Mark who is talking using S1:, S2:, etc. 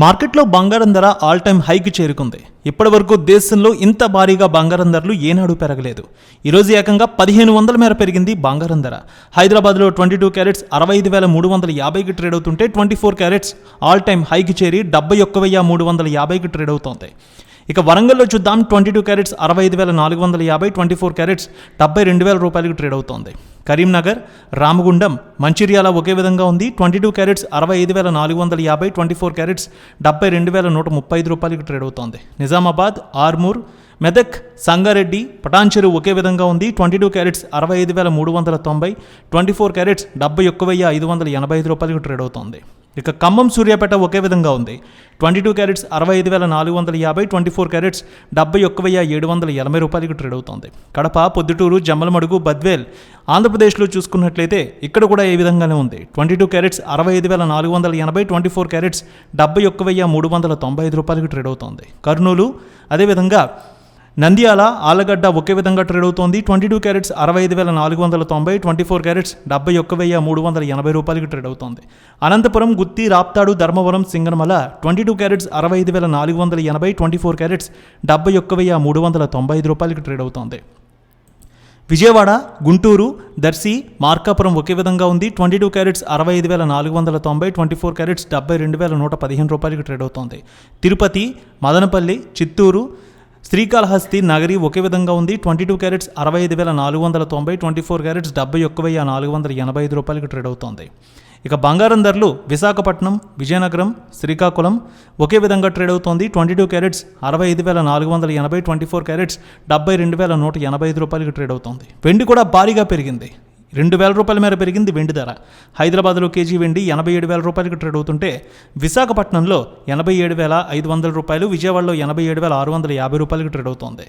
S1: మార్కెట్లో బంగారం ధర ఆల్ టైమ్ హైకి చేరుకుంది. ఇప్పటివరకు దేశంలో ఇంత భారీగా బంగారం ధరలు ఏనాడు పెరగలేదు. ఈరోజు ఏకంగా 1500 మేర పెరిగింది బంగారం ధర. హైదరాబాద్లో 22 క్యారెట్స్ 65,350కి ట్రేడ్ అవుతుంటే 24 క్యారెట్స్ ఆల్ టైమ్ హైకి చేరి 71,350కి ట్రేడ్ అవుతోంది. ఇక వరంగల్లో చూద్దాం. 22 క్యారెట్స్ 65,450, 24 క్యారెట్స్ 72,000 రూపాయలకు ట్రేడ్ అవుతోంది. కరీంనగర్, రామగుండం, మంచిర్యాల ఒకే విధంగా ఉంది. 22 క్యారెట్స్ 65,450, 24 క్యారెట్స్ 72,135 రూపాయలకు ట్రేడ్ అవుతోంది. నిజామాబాద్, ఆర్మూర్, మెదక్, సంగారెడ్డి, పటాన్చెరు ఒకే విధంగా ఉంది. 22 క్యారెట్స్ 65,390, 24 క్యారెట్స్ 71,585 రూపాయలకు ట్రేడ్ అవుతోంది. ఇక ఖమ్మం, సూర్యాపేట ఒకే విధంగా ఉంది. 22 క్యారెట్స్ 65,450, 24 క్యారెట్స్ 71,780 రూపాయలకు ట్రేడ్ అవుతోంది. కడప, పొద్దుటూరు, జమ్మలమడుగు, బద్వేల్ ఆంధ్రప్రదేశ్లో చూసుకున్నట్లయితే ఇక్కడ కూడా ఏ విధంగానే ఉంది. 22 క్యారెట్స్ 65,480, 24 క్యారెట్స్ 71,395 రూపాయలకు ట్రేడ్ అవుతోంది. కర్నూలు, అదేవిధంగా నంద్యాల, ఆలగడ్డ ఒకే విధంగా ట్రేడ్ అవుతోంది. 22 క్యారెట్స్ 65,490, 24 క్యారెట్స్ 71,380 రూపాయలకు ట్రేడ్ అవుతోంది. అనంతపురం, గుత్తి, రాప్తాడు, ధర్మవరం, సింగనమల 22 క్యారెట్స్ 65,480, 24 క్యారెట్స్ 71,395 రూపాయలకు ట్రేడ్ అవుతోంది. విజయవాడ, గుంటూరు, దర్శి, మార్కాపురం ఒకే విధంగా ఉంది. 22 క్యారెట్స్ 65,490, 24 క్యారెట్స్ 72,115 రూపాయలకు ట్రేడ్ అవుతోంది. తిరుపతి, మదనపల్లి, చిత్తూరు, శ్రీకాళహస్తి, నగరి ఒకే విధంగా ఉంది. 22 క్యారెట్స్ 65,490, 24 క్యారెట్స్ 71,485 రూపాయలకు ట్రేడ్ అవుతోంది. ఇక బంగారం ధరలు విశాఖపట్నం, విజయనగరం, శ్రీకాకుళం ఒకే విధంగా ట్రేడ్ అవుతోంది. 22 క్యారెట్స్ 65,480, 24 క్యారెట్స్ 72,185 రూపాయలకు ట్రేడ్ అవుతోంది. వెండి కూడా భారీగా పెరిగింది. 2,000 రూపాయల మేర పెరిగింది వెండి ధర. హైదరాబాద్లో కేజీ వెండి 87,000 రూపాయలకు ట్రేడ్ అవుతుంటే విశాఖపట్నంలో 87,500 రూపాయలు, విజయవాడలో 87,650 రూపాయలకు ట్రేడ్ అవుతోంది.